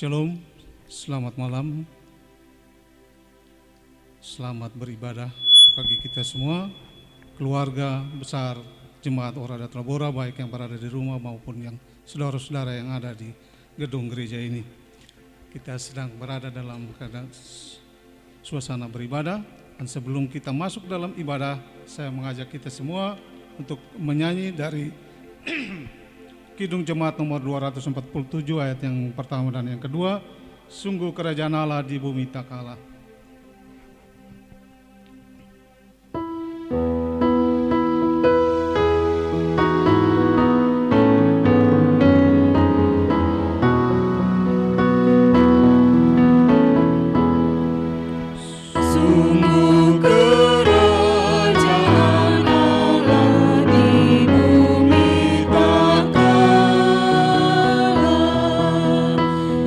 Shalom, selamat malam, selamat beribadah bagi kita semua, keluarga besar Jemaat Orada Tabora, baik yang berada di rumah maupun yang saudara-saudara yang ada di gedung gereja ini. Kita sedang berada dalam keadaan suasana beribadah, dan sebelum kita masuk dalam ibadah, saya mengajak kita semua untuk menyanyi dari Kidung Jemaat nomor 247 ayat yang pertama dan yang kedua, sungguh kerajaan Allah di bumi tak kalah.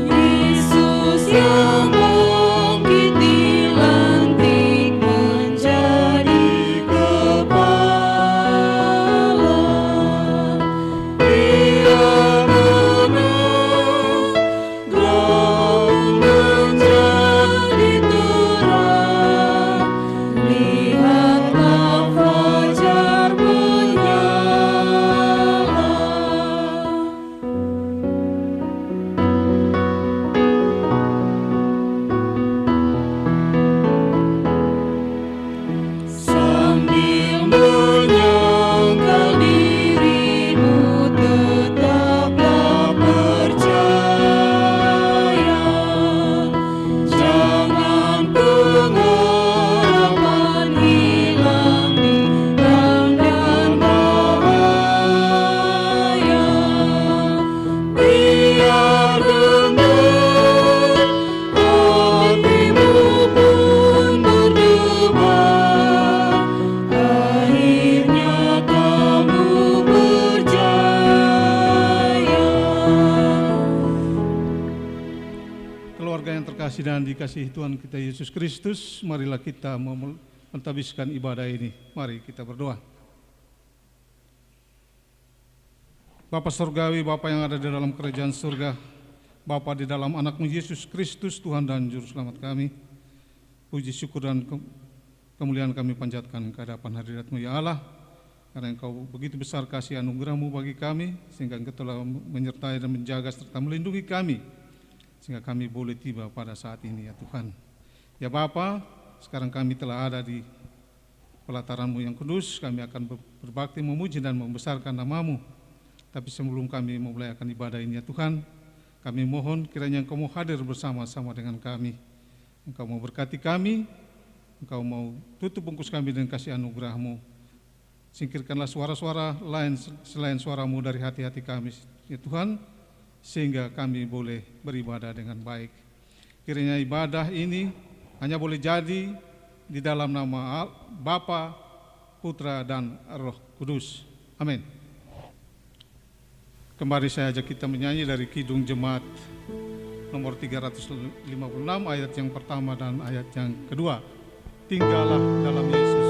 Yesus yang bangkit kasih dan dikasihi Tuhan kita Yesus Kristus, marilah kita mentadbiskan ibadah ini. Mari kita berdoa. Bapa Surgawi, Bapa yang ada di dalam kerajaan surga, Bapa di dalam anak-Mu Yesus Kristus, Tuhan dan Juru Selamat kami, puji syukur dan kemuliaan kami panjatkan ke hadapan hadirat-Mu ya Allah, karena Engkau begitu besar kasih anugerah-Mu bagi kami, sehingga Engkau telah menyertai dan menjaga serta melindungi kami, sehingga kami boleh tiba pada saat ini ya Tuhan. Ya Bapa, sekarang kami telah ada di pelataran-Mu yang kudus, kami akan berbakti memuji dan membesarkan nama-Mu. Tapi sebelum kami memulai akan ibadah ini ya Tuhan, kami mohon kiranya Engkau mau hadir bersama-sama dengan kami. Engkau mau berkati kami, Engkau mau tutup bungkus kami dengan kasih anugerah-Mu. Singkirkanlah suara-suara lain selain suara-Mu dari hati-hati kami ya Tuhan, sehingga kami boleh beribadah dengan baik. Kiranya ibadah ini hanya boleh jadi di dalam nama Bapa, Putra, dan Roh Kudus. Amin. Kembali saya ajak kita menyanyi dari Kidung Jemaat nomor 356, ayat yang pertama dan ayat yang kedua. Tinggallah dalam Yesus.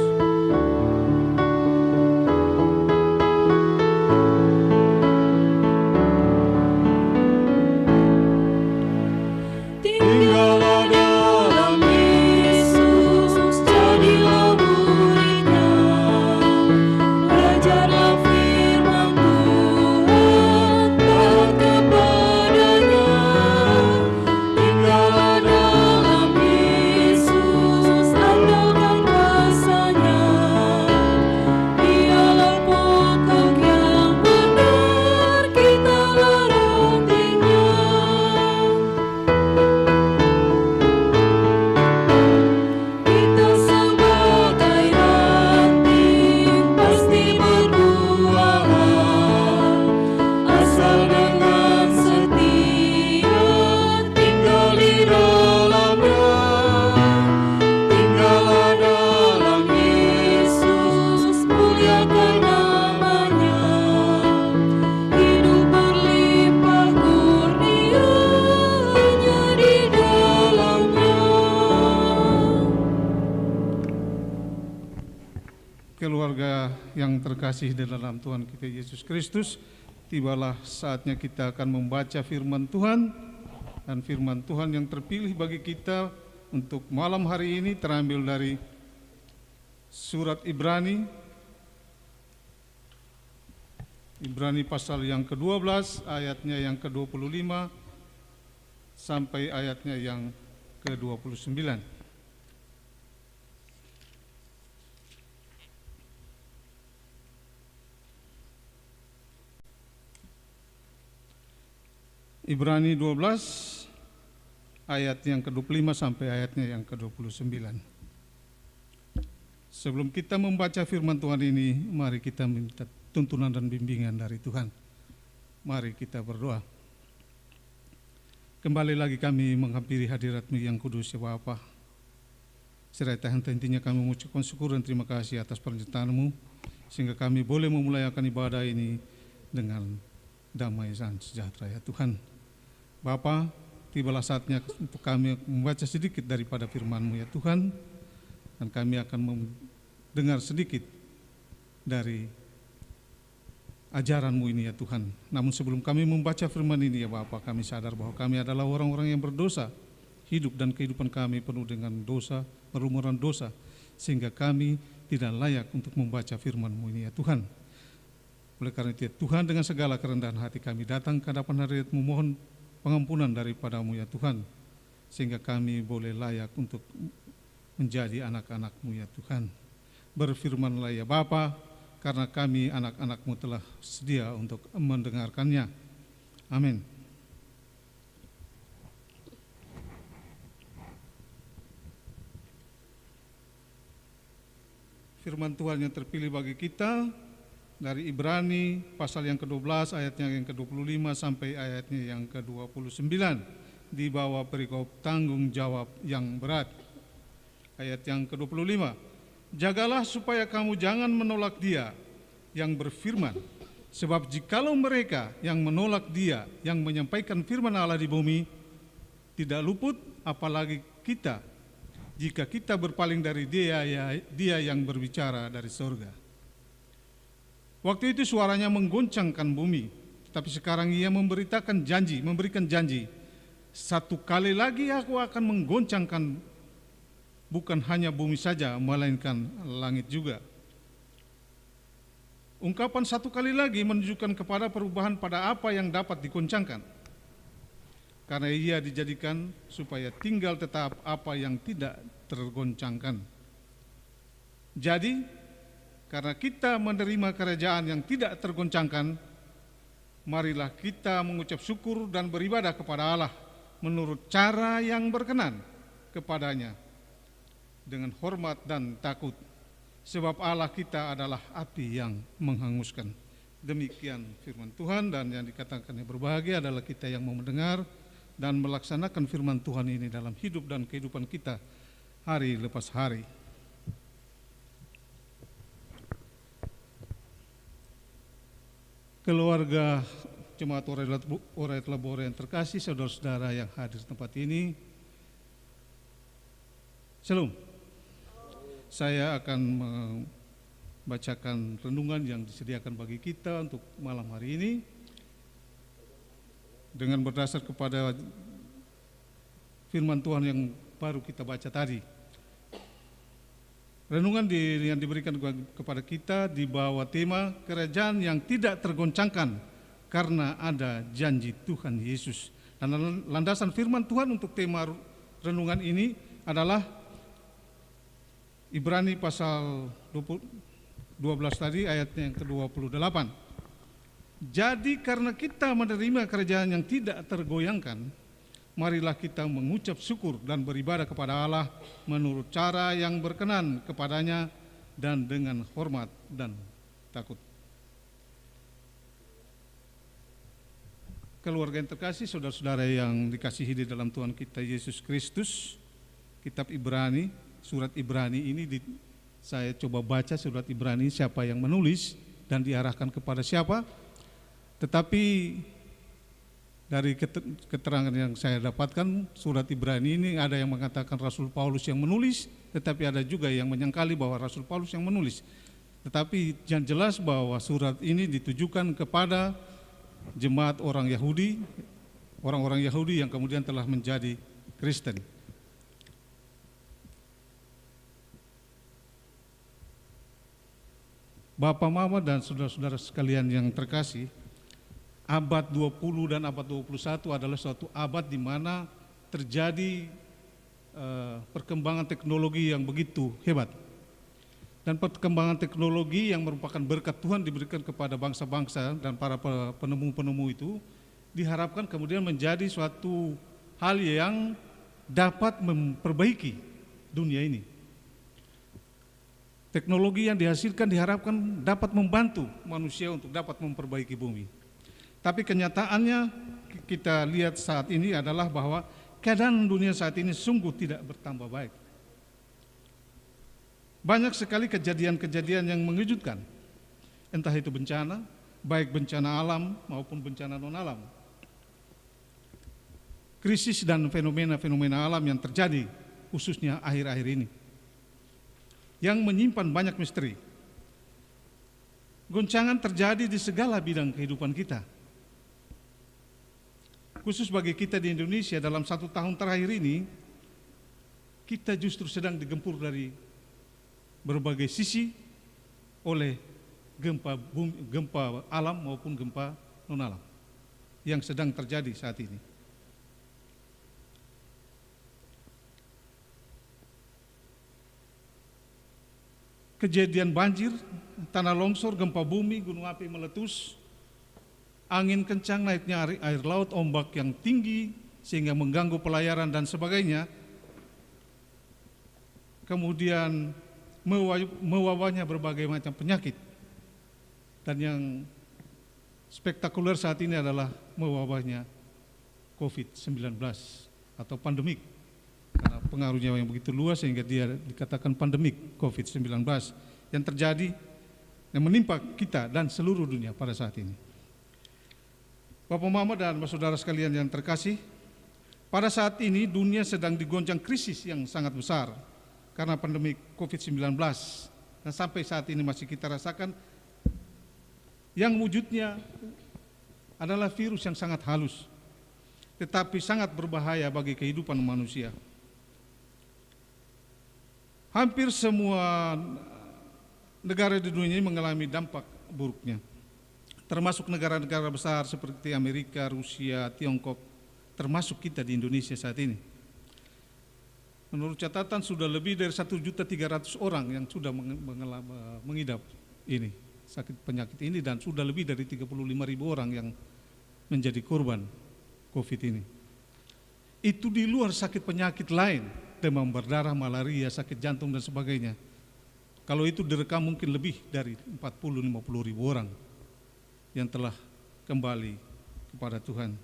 Keluarga yang terkasih di dalam Tuhan kita Yesus Kristus, tibalah saatnya kita akan membaca firman Tuhan, dan firman Tuhan yang terpilih bagi kita untuk malam hari ini terambil dari surat Ibrani pasal yang ke-12 ayatnya yang ke-25 sampai ayatnya yang ke-29. Ibrani 12 ayat yang ke-25 sampai ayatnya yang ke-29. Sebelum kita membaca firman Tuhan ini, mari kita minta tuntunan dan bimbingan dari Tuhan. Mari kita berdoa. Kembali lagi kami menghampiri hadirat-Mu yang kudus ya Bapa. Serta henti-hentinya kami mengucapkan syukur dan terima kasih atas penyertaan-Mu, sehingga kami boleh memulai akan ibadah ini dengan damai dan sejahtera ya Tuhan. Bapa, tibalah saatnya untuk kami membaca sedikit daripada firman-Mu ya Tuhan, dan kami akan mendengar sedikit dari ajaran-Mu ini ya Tuhan. Namun sebelum kami membaca firman ini ya Bapa, kami sadar bahwa kami adalah orang-orang yang berdosa, hidup dan kehidupan kami penuh dengan dosa, berumuran dosa, sehingga kami tidak layak untuk membaca firman-Mu ini ya Tuhan. Oleh karena itu ya Tuhan, dengan segala kerendahan hati kami datang ke hadapan hadirat-Mu, mohon pengampunan daripada-Mu ya Tuhan, sehingga kami boleh layak untuk menjadi anak-anak-Mu ya Tuhan. Berfirmanlah ya Bapa, karena kami anak-anak-Mu telah sedia untuk mendengarkannya. Amin. Firman Tuhan yang terpilih bagi kita dari Ibrani pasal yang ke-12 ayatnya yang ke-25 sampai ayatnya yang ke-29, di bawah perikop tanggung jawab yang berat. Ayat yang ke-25, jagalah supaya kamu jangan menolak Dia yang berfirman, sebab jikalau mereka yang menolak Dia yang menyampaikan firman Allah di bumi tidak luput apalagi kita, jika kita berpaling dari Dia yang berbicara dari surga. Waktu itu suaranya menggoncangkan bumi, tetapi sekarang Ia memberikan janji, satu kali lagi aku akan menggoncangkan bukan hanya bumi saja, melainkan langit juga. Ungkapan satu kali lagi menunjukkan kepada perubahan pada apa yang dapat digoncangkan. Karena Ia dijadikan supaya tinggal tetap apa yang tidak tergoncangkan. Jadi, karena kita menerima kerajaan yang tidak tergoncangkan, marilah kita mengucap syukur dan beribadah kepada Allah menurut cara yang berkenan kepadanya, dengan hormat dan takut. Sebab Allah kita adalah api yang menghanguskan. Demikian firman Tuhan, dan yang dikatakannya berbahagia adalah kita yang mau mendengar dan melaksanakan firman Tuhan ini dalam hidup dan kehidupan kita hari lepas hari. Keluarga Jemaat Orai Telabora yang terkasih, saudara-saudara yang hadir di tempat ini, Shalom. Saya akan membacakan renungan yang disediakan bagi kita untuk malam hari ini dengan berdasar kepada firman Tuhan yang baru kita baca tadi. Renungan yang diberikan kepada kita di bawah tema kerajaan yang tidak tergoncangkan karena ada janji Tuhan Yesus. Dan landasan firman Tuhan untuk tema renungan ini adalah Ibrani pasal 12 tadi, ayatnya yang ke-28. Jadi karena kita menerima kerajaan yang tidak tergoyangkan, marilah kita mengucap syukur dan beribadah kepada Allah menurut cara yang berkenan kepadanya dan dengan hormat dan takut. Keluarga yang terkasih, saudara-saudara yang dikasihi di dalam Tuhan kita Yesus Kristus, kitab Ibrani, surat Ibrani ini saya coba baca surat Ibrani siapa yang menulis dan diarahkan kepada siapa. Tetapi dari keterangan yang saya dapatkan, surat Ibrani ini ada yang mengatakan Rasul Paulus yang menulis, tetapi ada juga yang menyangkali bahwa Rasul Paulus yang menulis. Tetapi yang jelas bahwa surat ini ditujukan kepada jemaat orang Yahudi, orang-orang Yahudi yang kemudian telah menjadi Kristen. Bapak, Mama, dan saudara-saudara sekalian yang terkasih, abad 20 dan abad 21 adalah suatu abad di mana terjadi perkembangan teknologi yang begitu hebat. Dan perkembangan teknologi yang merupakan berkat Tuhan diberikan kepada bangsa-bangsa dan para penemu-penemu itu diharapkan kemudian menjadi suatu hal yang dapat memperbaiki dunia ini. Teknologi yang dihasilkan diharapkan dapat membantu manusia untuk dapat memperbaiki bumi. Tapi kenyataannya kita lihat saat ini adalah bahwa keadaan dunia saat ini sungguh tidak bertambah baik. Banyak sekali kejadian-kejadian yang mengejutkan, entah itu bencana, baik bencana alam maupun bencana non-alam. Krisis dan fenomena-fenomena alam yang terjadi khususnya akhir-akhir ini, yang menyimpan banyak misteri. Goncangan terjadi di segala bidang kehidupan kita. Khusus bagi kita di Indonesia dalam 1 tahun terakhir ini, kita justru sedang digempur dari berbagai sisi oleh gempa alam maupun gempa non-alam yang sedang terjadi saat ini. Kejadian banjir, tanah longsor, gempa bumi, gunung api meletus, angin kencang, naiknya air laut, ombak yang tinggi sehingga mengganggu pelayaran dan sebagainya. Kemudian mewabahnya berbagai macam penyakit. Dan yang spektakuler saat ini adalah mewabahnya COVID-19 atau pandemik. Karena pengaruhnya yang begitu luas sehingga dia dikatakan pandemik COVID-19 yang terjadi, yang menimpa kita dan seluruh dunia pada saat ini. Bapak, Mama, dan saudara sekalian yang terkasih, Pada saat ini dunia sedang digoncang krisis yang sangat besar karena pandemi COVID-19, dan sampai saat ini masih kita rasakan, yang wujudnya adalah virus yang sangat halus, tetapi sangat berbahaya bagi kehidupan manusia. Hampir semua negara di dunia ini mengalami dampak buruknya, termasuk negara-negara besar seperti Amerika, Rusia, Tiongkok, termasuk kita di Indonesia saat ini. Menurut catatan sudah lebih dari 1.300.000 orang yang sudah mengidap ini, sakit penyakit ini, dan sudah lebih dari 35.000 orang yang menjadi korban COVID ini. Itu di luar sakit penyakit lain, demam berdarah, malaria, sakit jantung dan sebagainya. Kalau itu direkam mungkin lebih dari 40-50 ribu orang yang telah kembali kepada Tuhan.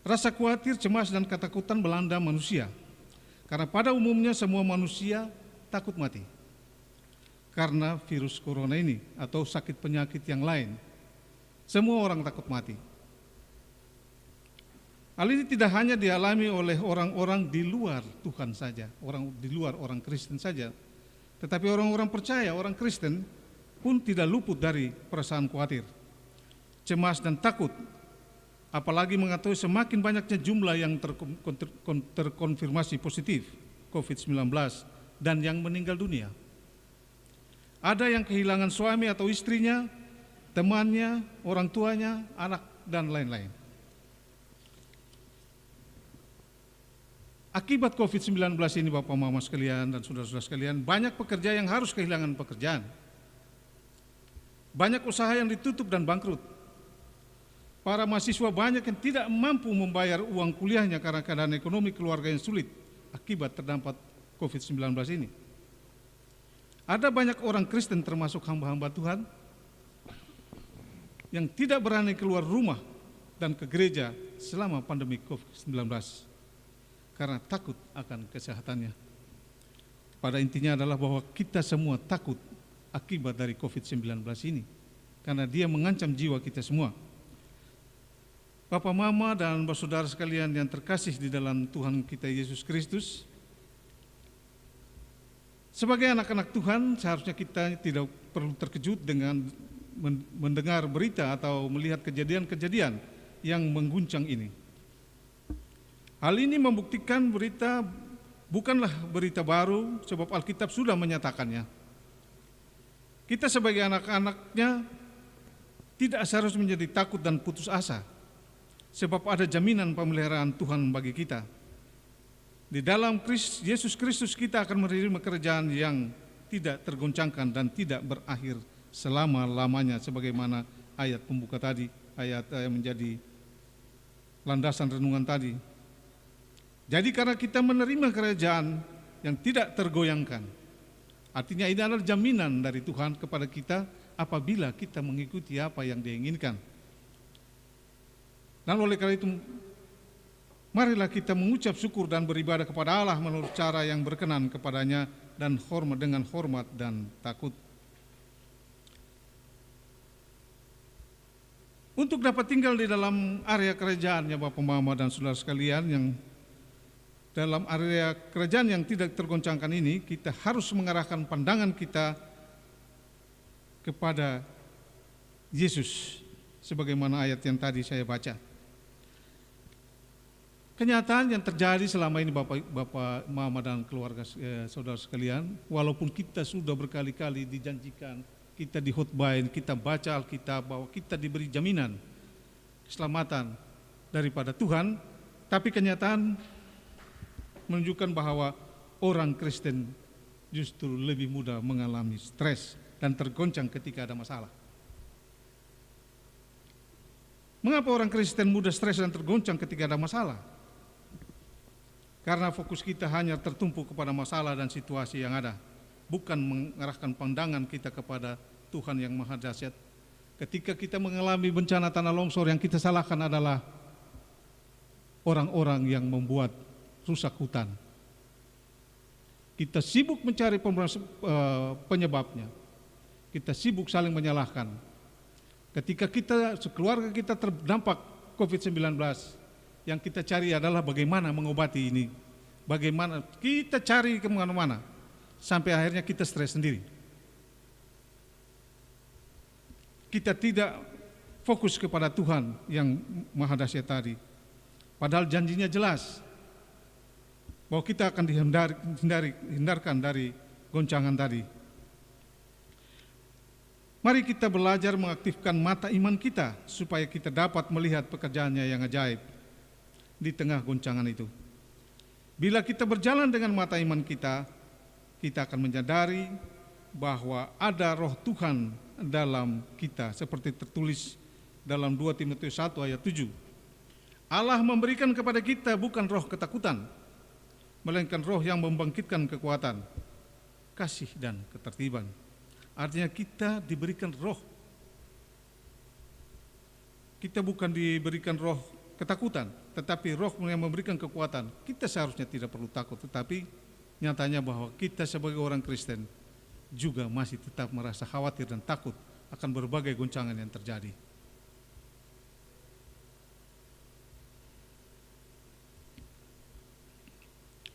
Rasa khawatir, cemas, dan ketakutan melanda manusia, karena pada umumnya semua manusia takut mati karena virus corona ini atau sakit penyakit yang lain. Semua orang takut mati. Hal ini tidak hanya dialami oleh orang-orang di luar Tuhan saja, orang di luar orang Kristen saja, tetapi orang-orang percaya, orang Kristen pun tidak luput dari perasaan khawatir, cemas, dan takut. Apalagi mengetahui semakin banyaknya jumlah yang terkonfirmasi positif COVID-19 dan yang meninggal dunia. Ada yang kehilangan suami atau istrinya, temannya, orang tuanya, anak, dan lain-lain. Akibat COVID-19 ini, Bapak Mama sekalian dan saudara-saudara sekalian, banyak pekerja yang harus kehilangan pekerjaan. Banyak usaha yang ditutup dan bangkrut. Para mahasiswa banyak yang tidak mampu membayar uang kuliahnya karena keadaan ekonomi keluarga yang sulit akibat terdampak COVID-19 ini. Ada banyak orang Kristen termasuk hamba-hamba Tuhan yang tidak berani keluar rumah dan ke gereja selama pandemi COVID-19 karena takut akan kesehatannya. Pada intinya adalah bahwa kita semua takut akibat dari COVID-19 ini, karena dia mengancam jiwa kita semua. Bapak, Mama, dan saudara sekalian yang terkasih di dalam Tuhan kita Yesus Kristus, sebagai anak-anak Tuhan seharusnya kita tidak perlu terkejut dengan mendengar berita atau melihat kejadian-kejadian yang mengguncang ini. Hal ini membuktikan berita bukanlah berita baru, sebab Alkitab sudah menyatakannya. Kita sebagai anak-anaknya tidak seharusnya menjadi takut dan putus asa, sebab ada jaminan pemeliharaan Tuhan bagi kita. Di dalam Yesus Kristus kita akan menerima kerajaan yang tidak tergoncangkan dan tidak berakhir selama-lamanya, sebagaimana ayat pembuka tadi, ayat yang menjadi landasan renungan tadi. Jadi karena kita menerima kerajaan yang tidak tergoyangkan, artinya ini adalah jaminan dari Tuhan kepada kita apabila kita mengikuti apa yang Dia inginkan. Dan oleh karena itu, marilah kita mengucap syukur dan beribadah kepada Allah menurut cara yang berkenan kepadanya dan dengan hormat dan takut. Untuk dapat tinggal di dalam area kerajaannya Bapak, Mama, dan saudara sekalian, yang dalam area kerajaan yang tidak tergoncangkan ini, kita harus mengarahkan pandangan kita kepada Yesus, sebagaimana ayat yang tadi saya baca. Kenyataan yang terjadi selama ini Bapak, Mama, dan keluarga saudara sekalian, walaupun kita sudah berkali-kali dijanjikan, kita dihotbahin, kita baca Alkitab bahwa kita diberi jaminan keselamatan daripada Tuhan, tapi kenyataan menunjukkan bahwa orang Kristen justru lebih mudah mengalami stres dan tergoncang ketika ada masalah. Mengapa orang Kristen mudah stres dan tergoncang ketika ada masalah? Karena fokus kita hanya tertumpu kepada masalah dan situasi yang ada, bukan mengarahkan pandangan kita kepada Tuhan yang Maha Dahsyat. Ketika kita mengalami bencana tanah longsor, yang kita salahkan adalah orang-orang yang membuat rusak hutan. Kita sibuk mencari penyebabnya. Kita sibuk saling menyalahkan. Ketika kita, sekeluarga kita terdampak COVID-19, yang kita cari adalah bagaimana mengobati ini. Bagaimana kita cari kemana-mana, sampai akhirnya kita stres sendiri. Kita tidak fokus kepada Tuhan yang Maha Dahsyat tadi. Padahal janjinya jelas, bahwa kita akan dihindarkan dari goncangan tadi. Mari kita belajar mengaktifkan mata iman kita supaya kita dapat melihat pekerjaannya yang ajaib di tengah goncangan itu. Bila kita berjalan dengan mata iman kita, kita akan menyadari bahwa ada roh Tuhan dalam kita, seperti tertulis dalam 2 Timotius 1 ayat 7. Allah memberikan kepada kita bukan roh ketakutan, melainkan roh yang membangkitkan kekuatan, kasih dan ketertiban. Artinya kita diberikan roh. Kita bukan diberikan roh ketakutan, tetapi roh yang memberikan kekuatan. Kita seharusnya tidak perlu takut, tetapi nyatanya bahwa kita sebagai orang Kristen juga masih tetap merasa khawatir dan takut akan berbagai goncangan yang terjadi.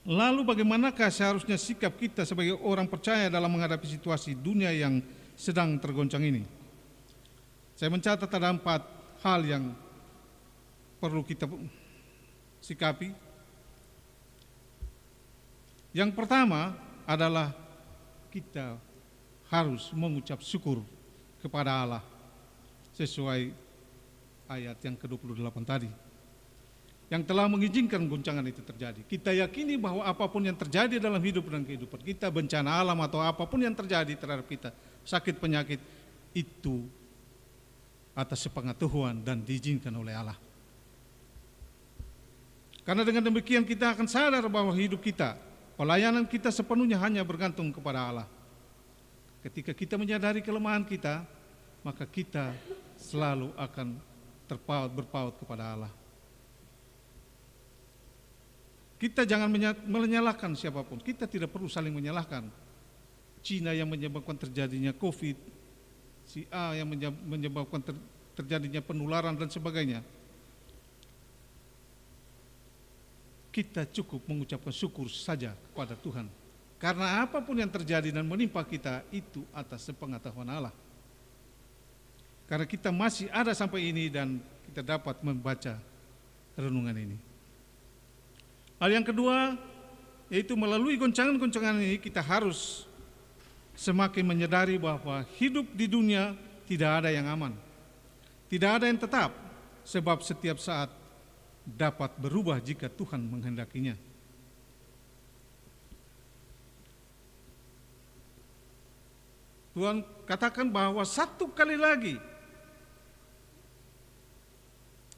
Lalu bagaimanakah seharusnya sikap kita sebagai orang percaya dalam menghadapi situasi dunia yang sedang tergoncang ini? Saya mencatat ada 4 hal yang perlu kita sikapi. Yang pertama adalah kita harus mengucap syukur kepada Allah sesuai ayat yang ke-28 tadi, yang telah mengizinkan goncangan itu terjadi. Kita yakini bahwa apapun yang terjadi dalam hidup dan kehidupan kita, bencana alam atau apapun yang terjadi terhadap kita, sakit penyakit, itu atas sepengetahuan dan diizinkan oleh Allah. Karena dengan demikian kita akan sadar bahwa hidup kita, pelayanan kita sepenuhnya hanya bergantung kepada Allah. Ketika kita menyadari kelemahan kita, maka kita selalu akan berpaut kepada Allah. Kita jangan menyalahkan siapapun. Kita tidak perlu saling menyalahkan. Cina yang menyebabkan terjadinya COVID, si A yang menyebabkan terjadinya penularan dan sebagainya. Kita cukup mengucapkan syukur saja kepada Tuhan. Karena apapun yang terjadi dan menimpa kita itu atas sepengetahuan Allah. Karena kita masih ada sampai ini dan kita dapat membaca renungan ini. Hal yang kedua, yaitu melalui goncangan-goncangan ini kita harus semakin menyadari bahwa hidup di dunia tidak ada yang aman. Tidak ada yang tetap, sebab setiap saat dapat berubah jika Tuhan menghendakinya. Tuhan katakan bahwa satu kali lagi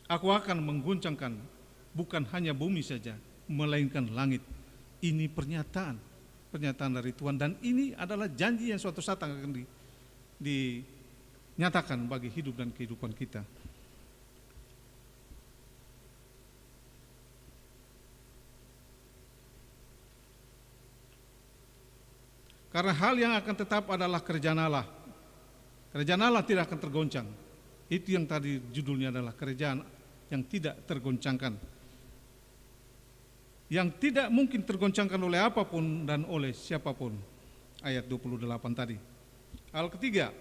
aku akan mengguncangkan bukan hanya bumi saja, melainkan langit. Ini pernyataan dari Tuhan, dan ini adalah janji yang suatu saat akan dinyatakan bagi hidup dan kehidupan kita. Karena hal yang akan tetap adalah kerajaan Allah. Kerajaan Allah tidak akan tergoncang. Itu yang tadi judulnya adalah kerajaan yang tidak tergoncangkan, yang tidak mungkin tergoncangkan oleh apapun dan oleh siapapun. Ayat 28 tadi. Hal ketiga,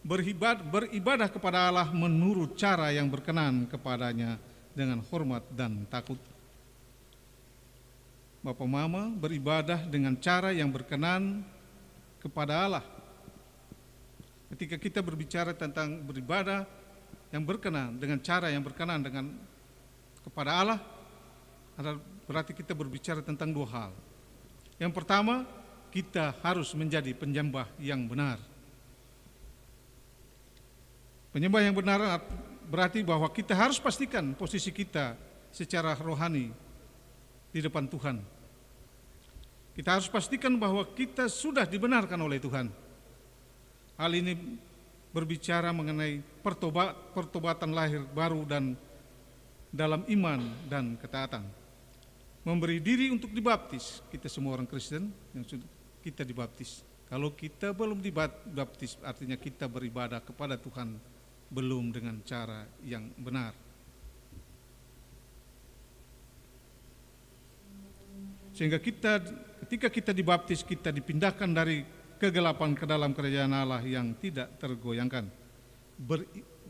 beribadah kepada Allah menurut cara yang berkenan kepadanya dengan hormat dan takut. Bapak Mama beribadah dengan cara yang berkenan kepada Allah. Ketika kita berbicara tentang beribadah yang berkenan, dengan cara yang berkenan kepada Allah, berarti kita berbicara tentang 2 hal. Yang pertama, kita harus menjadi penyembah yang benar. Penyembah yang benar berarti bahwa kita harus pastikan posisi kita secara rohani di depan Tuhan. Kita harus pastikan bahwa kita sudah dibenarkan oleh Tuhan. Hal ini berbicara mengenai pertobatan lahir baru dan dalam iman dan ketaatan. Memberi diri untuk dibaptis. Kita semua orang Kristen yang sudah kita dibaptis. Kalau kita belum dibaptis, artinya kita beribadah kepada Tuhan belum dengan cara yang benar. Sehingga ketika kita dibaptis, kita dipindahkan dari kegelapan ke dalam kerajaan Allah yang tidak tergoyangkan.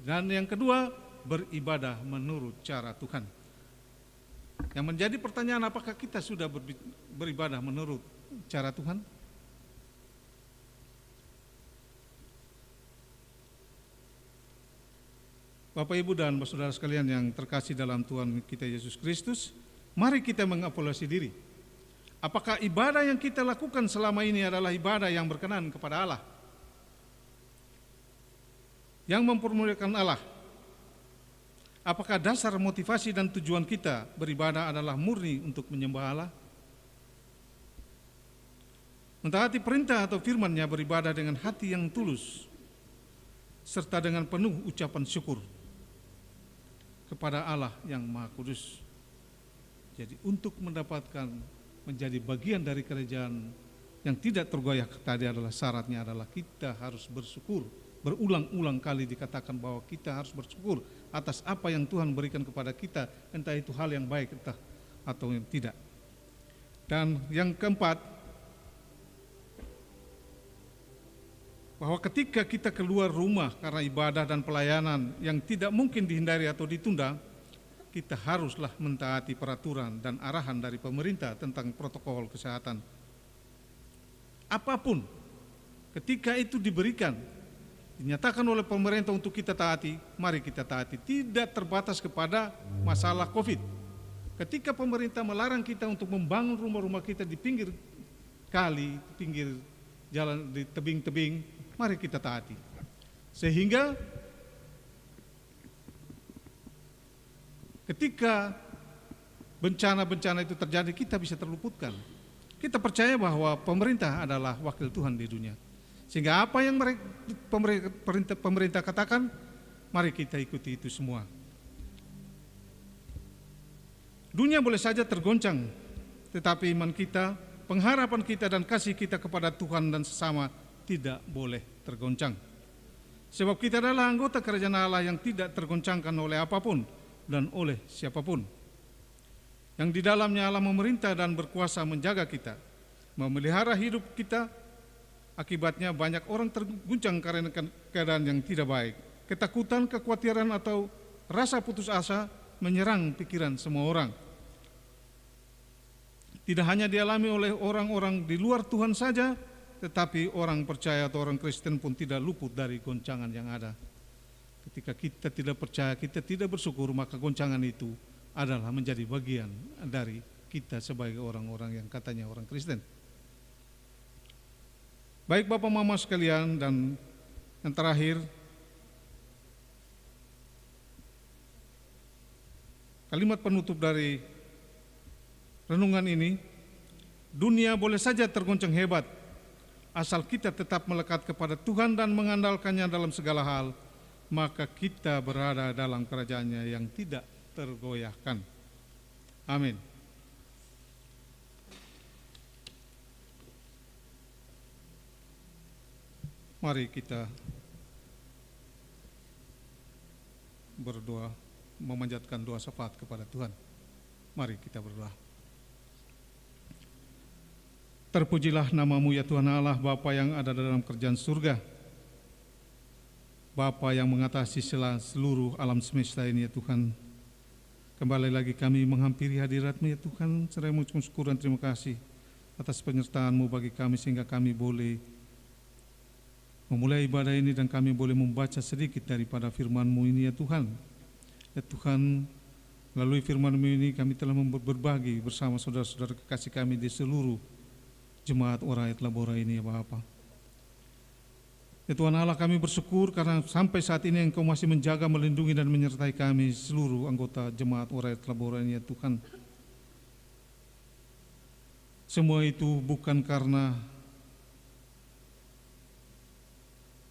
Dan yang kedua, beribadah menurut cara Tuhan. Yang menjadi pertanyaan, apakah kita sudah beribadah menurut cara Tuhan? Bapak, Ibu, dan saudara sekalian yang terkasih dalam Tuhan kita Yesus Kristus, mari kita mengevaluasi diri. Apakah ibadah yang kita lakukan selama ini adalah ibadah yang berkenan kepada Allah, yang mempermuliakan Allah? Apakah dasar motivasi dan tujuan kita beribadah adalah murni untuk menyembah Allah? Mentaati perintah atau firman-Nya, beribadah dengan hati yang tulus serta dengan penuh ucapan syukur kepada Allah yang Maha Kudus. Jadi untuk mendapatkan menjadi bagian dari kerajaan yang tidak tergoyah tadi adalah syaratnya adalah kita harus bersyukur. Berulang-ulang kali dikatakan bahwa kita harus bersyukur atas apa yang Tuhan berikan kepada kita, entah itu hal yang baik entah atau yang tidak. Dan yang keempat, bahwa ketika kita keluar rumah karena ibadah dan pelayanan yang tidak mungkin dihindari atau ditunda, kita haruslah mentaati peraturan dan arahan dari pemerintah tentang protokol kesehatan. Apapun, ketika itu diberikan, dinyatakan oleh pemerintah untuk kita taati, mari kita taati. Tidak terbatas kepada masalah COVID. Ketika pemerintah melarang kita untuk membangun rumah-rumah kita di pinggir kali, di pinggir jalan, di tebing-tebing, mari kita taati. Sehingga ketika bencana-bencana itu terjadi, kita bisa terluputkan. Kita percaya bahwa pemerintah adalah wakil Tuhan di dunia. Sehingga apa yang pemerintah katakan, mari kita ikuti itu semua. Dunia boleh saja tergoncang, tetapi iman kita, pengharapan kita dan kasih kita kepada Tuhan dan sesama tidak boleh tergoncang. Sebab kita adalah anggota kerajaan Allah yang tidak tergoncangkan oleh apapun dan oleh siapapun. Yang di dalamnya Allah memerintah dan berkuasa menjaga kita, memelihara hidup kita. Akibatnya banyak orang terguncang karena keadaan yang tidak baik. Ketakutan, kekhawatiran atau rasa putus asa menyerang pikiran semua orang. Tidak hanya dialami oleh orang-orang di luar Tuhan saja, tetapi orang percaya atau orang Kristen pun tidak luput dari goncangan yang ada. Ketika kita tidak percaya, kita tidak bersyukur, maka goncangan itu adalah menjadi bagian dari kita sebagai orang-orang yang katanya orang Kristen. Baik Bapak Mama sekalian, dan yang terakhir, kalimat penutup dari renungan ini, dunia boleh saja tergoncang hebat, asal kita tetap melekat kepada Tuhan dan mengandalkannya dalam segala hal, maka kita berada dalam kerajaannya yang tidak tergoyahkan. Amin. Mari kita berdoa, memanjatkan doa syafaat kepada Tuhan. Mari kita berdoa. Terpujilah nama-Mu ya Tuhan Allah, Bapa yang ada dalam kerajaan surga, Bapa yang mengatasi seluruh alam semesta ini ya Tuhan. Kembali lagi kami menghampiri hadirat-Mu ya Tuhan, serta mengucapkan syukur dan terima kasih atas penyertaan-Mu bagi kami sehingga kami boleh memulai ibadah ini dan kami boleh membaca sedikit daripada firman-Mu ini ya Tuhan. Ya Tuhan, melalui firman-Mu ini kami telah berbagi bersama saudara-saudara kekasih kami di seluruh jemaat Orayat Labora ini ya Bapa. Ya Tuhan Allah, kami bersyukur karena sampai saat ini Engkau masih menjaga, melindungi dan menyertai kami seluruh anggota jemaat Orayat Labora ini ya Tuhan. Semua itu bukan karena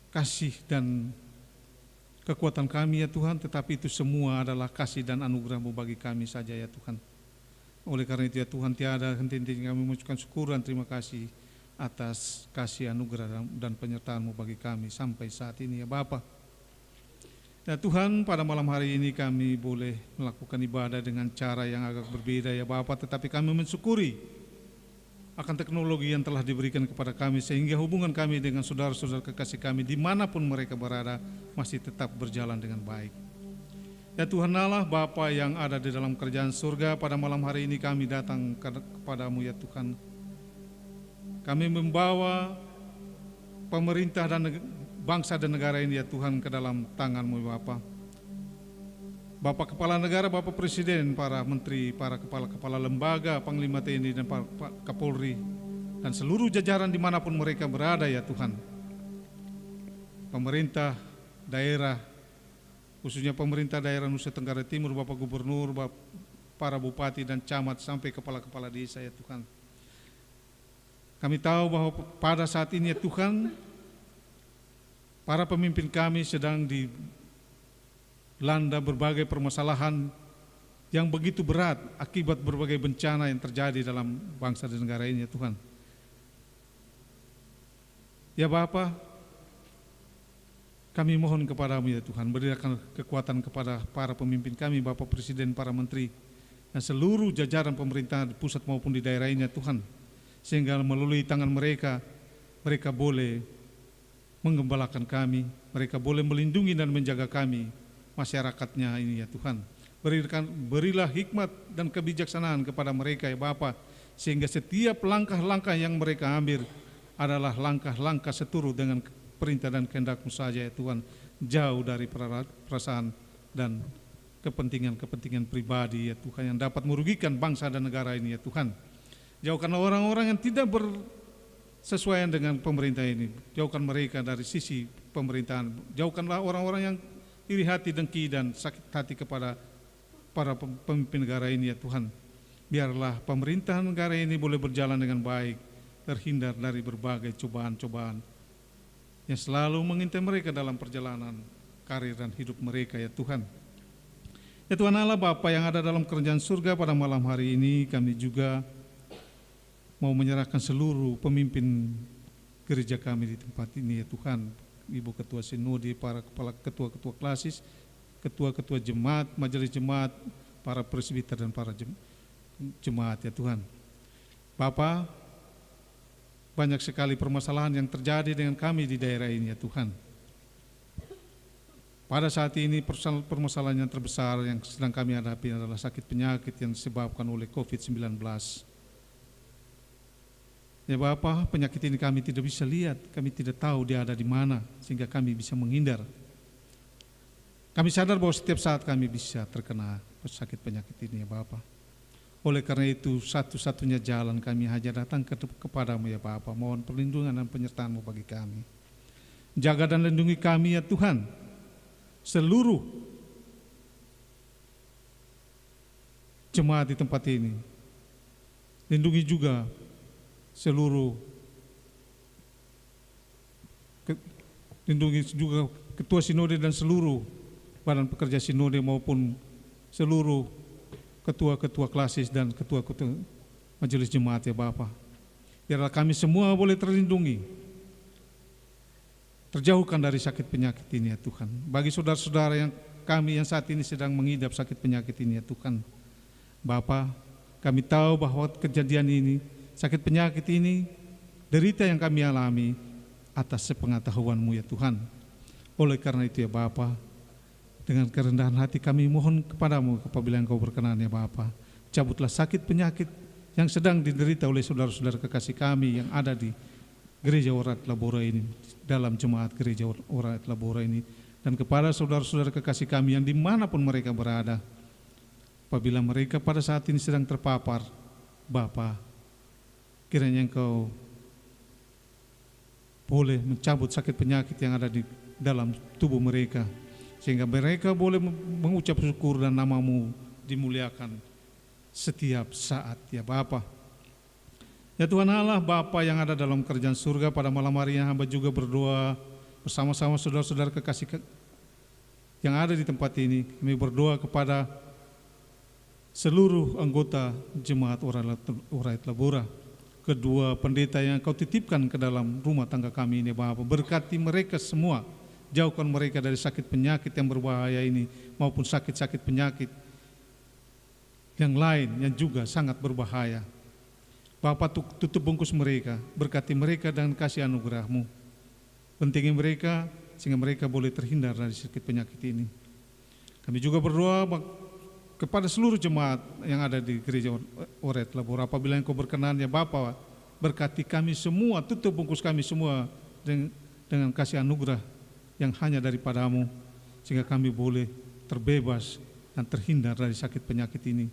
kasih dan kekuatan kami ya Tuhan, tetapi itu semua adalah kasih dan anugerah-Mu bagi kami saja ya Tuhan. Oleh karena itu ya Tuhan, tiada henti-hentinya kami mengucapkan syukur dan terima kasih atas kasih anugerah dan penyertaan-Mu bagi kami sampai saat ini ya Bapa. Ya Tuhan, pada malam hari ini kami boleh melakukan ibadah dengan cara yang agak berbeda ya Bapa, tetapi kami mensyukuri akan teknologi yang telah diberikan kepada kami sehingga hubungan kami dengan saudara-saudara kekasih kami dimanapun mereka berada masih tetap berjalan dengan baik. Ya Tuhan Allah, Bapa yang ada di dalam kerajaan surga, pada malam hari ini kami datang kepadamu ya Tuhan. Kami membawa pemerintah dan bangsa dan negara ini ya Tuhan ke dalam tangan-Mu Bapa. Bapak Kepala Negara, Bapak Presiden, para Menteri, para Kepala Lembaga, Panglima TNI dan Pak Kapolri, dan seluruh jajaran dimanapun mereka berada ya Tuhan. Pemerintah daerah, khususnya pemerintah daerah Nusa Tenggara Timur, Bapak Gubernur, para Bupati dan Camat, sampai Kepala-Kepala Desa ya Tuhan. Kami tahu bahwa pada saat ini ya Tuhan, para pemimpin kami sedang dilanda berbagai permasalahan yang begitu berat akibat berbagai bencana yang terjadi dalam bangsa dan negara ini ya Tuhan. Ya Bapa, kami mohon kepadamu ya Tuhan, berikan kekuatan kepada para pemimpin kami, Bapak Presiden, para Menteri, dan seluruh jajaran pemerintah di pusat maupun di daerah ini ya Tuhan, sehingga melalui tangan mereka, mereka boleh menggembalakan kami, mereka boleh melindungi dan menjaga kami, masyarakatnya ini ya Tuhan. Berilah hikmat dan kebijaksanaan kepada mereka ya Bapa, sehingga setiap langkah-langkah yang mereka ambil adalah langkah-langkah seturut dengan perintah dan kehendak-Mu saja ya Tuhan, jauh dari perasaan dan kepentingan-kepentingan pribadi ya Tuhan yang dapat merugikan bangsa dan negara ini ya Tuhan. Jauhkanlah orang-orang yang tidak bersesuaian dengan pemerintah ini, jauhkan mereka dari sisi pemerintahan, jauhkanlah orang-orang yang iri hati, dengki dan sakit hati kepada para pemimpin negara ini ya Tuhan. Biarlah pemerintahan negara ini boleh berjalan dengan baik, terhindar dari berbagai cobaan-cobaan yang selalu mengintai mereka dalam perjalanan karir dan hidup mereka ya Tuhan. Ya Tuhan Allah, Bapa yang ada dalam kerajaan surga, pada malam hari ini kami juga mau menyerahkan seluruh pemimpin gereja kami di tempat ini ya Tuhan, Ibu Ketua Sinode, para kepala ketua-ketua klasis, ketua-ketua jemaat, majelis jemaat, para presbiter dan para jemaat ya Tuhan. Bapa, banyak sekali permasalahan yang terjadi dengan kami di daerah ini ya Tuhan. Pada saat ini permasalahan yang terbesar yang sedang kami hadapi adalah sakit penyakit yang disebabkan oleh COVID-19. Ya Bapa, penyakit ini kami tidak bisa lihat, kami tidak tahu dia ada di mana, sehingga kami bisa menghindar. Kami sadar bahwa setiap saat kami bisa terkena sakit penyakit ini ya Bapa. Oleh karena itu, satu-satunya jalan kami hanya datang kepadamu ya Bapa, mohon perlindungan dan penyertaan-Mu bagi kami. Jaga dan lindungi kami ya Tuhan, seluruh jemaat di tempat ini. Lindungi juga seluruh, lindungi juga ketua sinode dan seluruh badan pekerja sinode maupun seluruh ketua-ketua klasis dan ketua-ketua majelis jemaat ya Bapa. Biarlah kami semua boleh terlindungi, terjauhkan dari sakit penyakit ini ya Tuhan. Bagi saudara-saudara yang kami yang saat ini sedang mengidap sakit penyakit ini ya Tuhan, Bapa, kami tahu bahwa kejadian ini, sakit penyakit ini, derita yang kami alami atas sepengetahuan-Mu ya Tuhan. Oleh karena itu ya Bapa, dengan kerendahan hati kami mohon kepadamu apabila Engkau berkenan ya Bapa, cabutlah sakit penyakit yang sedang diderita oleh saudara-saudara kekasih kami yang ada di Gereja Ora et Labora ini, dalam jemaat Gereja Ora et Labora ini, dan kepada saudara-saudara kekasih kami yang dimanapun mereka berada, apabila mereka pada saat ini sedang terpapar, Bapa, kiranya Engkau boleh mencabut sakit penyakit yang ada di dalam tubuh mereka, sehingga mereka boleh mengucap syukur dan nama-Mu dimuliakan setiap saat ya Bapa. Ya Tuhan Allah, Bapa yang ada dalam kerajaan surga, pada malam hari ini hamba juga berdoa bersama-sama saudara-saudara kekasih yang ada di tempat ini. Kami berdoa kepada seluruh anggota jemaat Ora et Labora, kedua pendeta yang Kau titipkan ke dalam rumah tangga kami ini Bapa. Berkati mereka semua Jauhkan mereka dari sakit penyakit yang berbahaya ini, maupun sakit-sakit penyakit yang lain yang juga sangat berbahaya. Bapa, tutup bungkus mereka, berkati mereka dengan kasih anugerah-Mu. Pentingi mereka sehingga mereka boleh terhindar dari sakit penyakit ini. Kami juga berdoa kepada seluruh jemaat yang ada di gereja Oret Labora. Apabila Engkau berkenan ya Bapa, berkati kami semua, tutup bungkus kami semua dengan kasih anugerah yang hanya daripada-Mu, sehingga kami boleh terbebas dan terhindar dari sakit penyakit ini.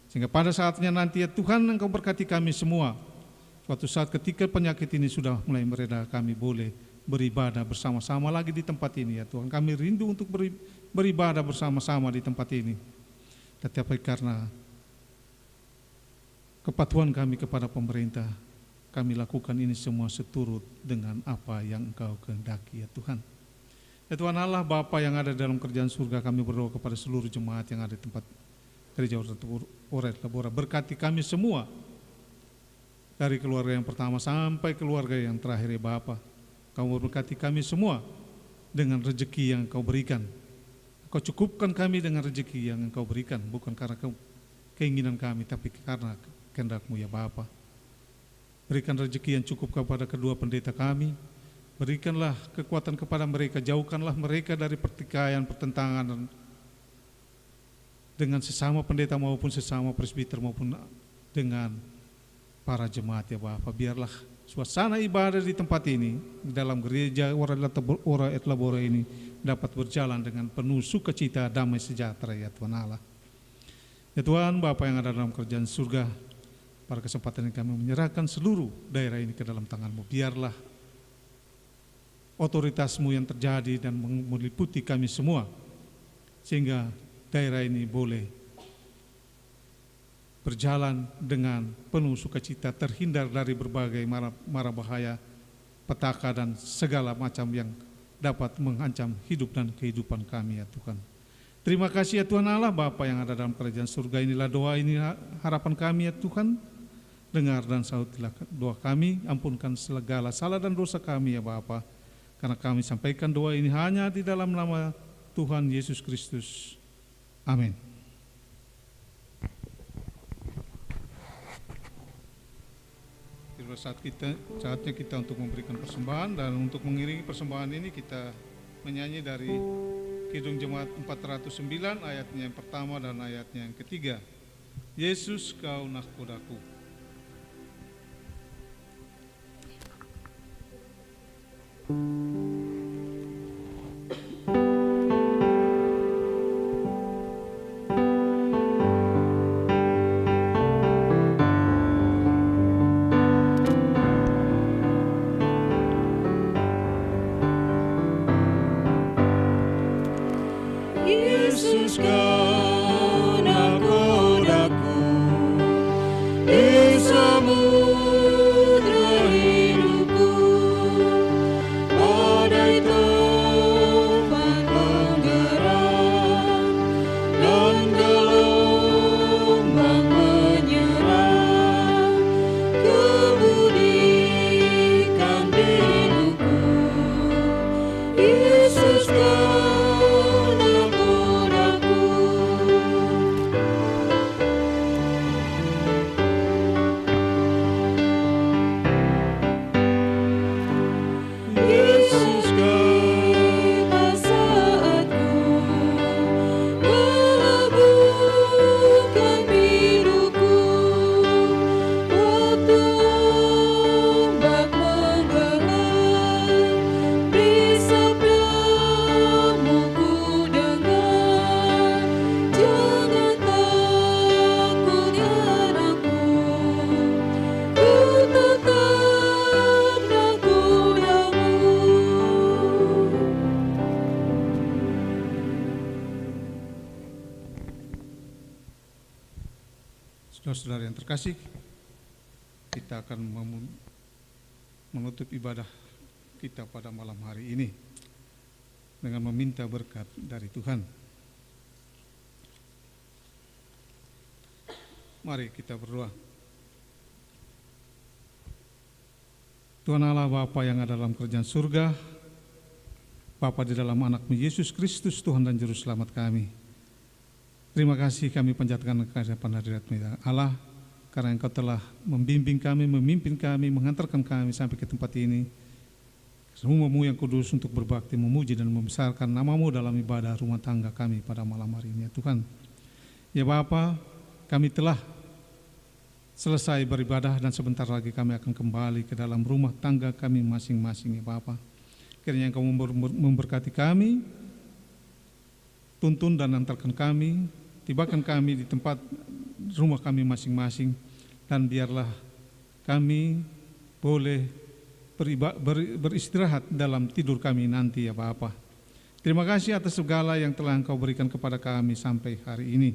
Sehingga pada saatnya nanti ya Tuhan, Engkau berkati kami semua. Suatu saat ketika penyakit ini sudah mulai mereda, kami boleh beribadah bersama-sama lagi di tempat ini ya Tuhan. Kami rindu untuk beribadah bersama-sama di tempat ini. Tetapi karena kepatuhan kami kepada pemerintah, kami lakukan ini semua seturut dengan apa yang Engkau kehendaki ya Tuhan. Ya Tuhan Allah, Bapa yang ada dalam kerajaan surga, kami berdoa kepada seluruh jemaat yang ada di tempat gereja Oret Labora. Berkati kami semua, dari keluarga yang pertama sampai keluarga yang terakhir ya Bapa. Kau berkati kami semua dengan rezeki yang Kau berikan. Kau cukupkan kami dengan rezeki yang Engkau berikan, bukan karena keinginan kami, tapi karena kehendak-Mu ya Bapa. Berikan rezeki yang cukup kepada kedua pendeta kami. Berikanlah kekuatan kepada mereka, jauhkanlah mereka dari pertikaian, pertentangan dengan sesama pendeta maupun sesama presbiter maupun dengan para jemaat ya Bapak. Biarlah suasana ibadah di tempat ini, di dalam gereja Oret Labora ini dapat berjalan dengan penuh sukacita, damai sejahtera ya Tuhan Allah. Ya Tuhan, Bapa yang ada dalam kerajaan surga, pada kesempatan ini kami menyerahkan seluruh daerah ini ke dalam tangan-Mu. Biarlah otoritas-Mu yang terjadi dan meliputi kami semua, sehingga daerah ini boleh berjalan dengan penuh sukacita, terhindar dari berbagai mara bahaya, petaka dan segala macam yang dapat mengancam hidup dan kehidupan kami ya Tuhan. Terima kasih ya Tuhan Allah, Bapa yang ada dalam kerajaan surga. Inilah doa, ini harapan kami ya Tuhan. Dengar dan sautilah doa kami, ampunkan segala salah dan dosa kami ya Bapa. Karena kami sampaikan doa ini hanya di dalam nama Tuhan Yesus Kristus. Amin. Saatnya kita untuk memberikan persembahan, dan untuk mengiringi persembahan ini kita menyanyi dari Kidung Jemaat 409 ayatnya yang pertama dan ayatnya yang ketiga. Yesus kau nahkodaku. Yesus kau nahkodaku di samudra hidupku, badai topan menggerak dan gelombang menyerang, kemudikan biruku. Yesus kau Saudara-saudara yang terkasih, kita akan menutup ibadah kita pada malam hari ini dengan meminta berkat dari Tuhan. Mari kita berdoa. Tuhan Allah, Bapa yang ada dalam kerajaan surga, Bapa di dalam anak-Mu Yesus Kristus, Tuhan dan Juru Selamat kami. Terima kasih kami panjatkan kehadiran hadirat-Mu ya Allah, karena Engkau telah membimbing kami, memimpin kami, mengantarkan kami sampai ke tempat ini. Semua-Mu yang kudus untuk berbakti, memuji dan membesarkan nama-Mu dalam ibadah rumah tangga kami pada malam hari ini ya Tuhan. Ya Bapa, kami telah selesai beribadah dan sebentar lagi kami akan kembali ke dalam rumah tangga kami masing-masing ya Bapa. Kiranya Engkau memberkati kami, tuntun dan antarkan kami, tibakan kami di tempat rumah kami masing-masing, dan biarlah kami boleh beristirahat dalam tidur kami nanti ya Bapa. Terima kasih atas segala yang telah Engkau berikan kepada kami sampai hari ini.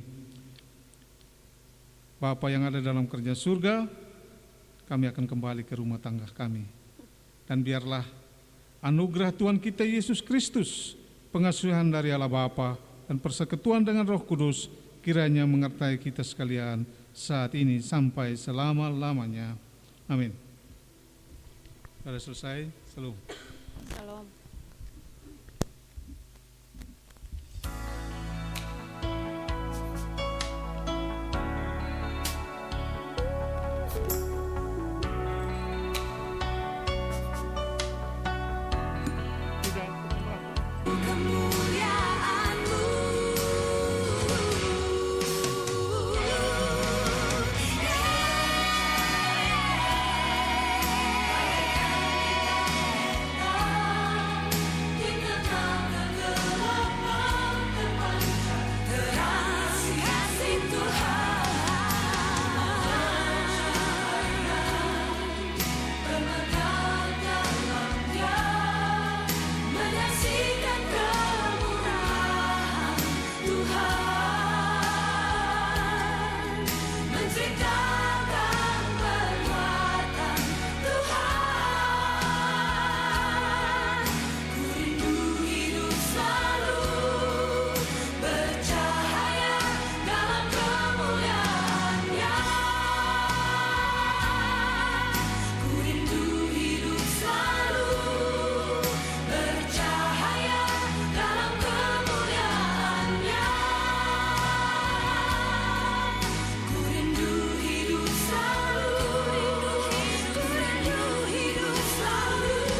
Bapa yang ada dalam kerajaan surga, kami akan kembali ke rumah tangga kami. Dan biarlah anugerah Tuhan kita Yesus Kristus, pengasuhan dari Allah Bapa, dan persekutuan dengan Roh Kudus kiranya menyertai kita sekalian saat ini sampai selama-lamanya. Amin. Sudah selesai. Salam. Shalom.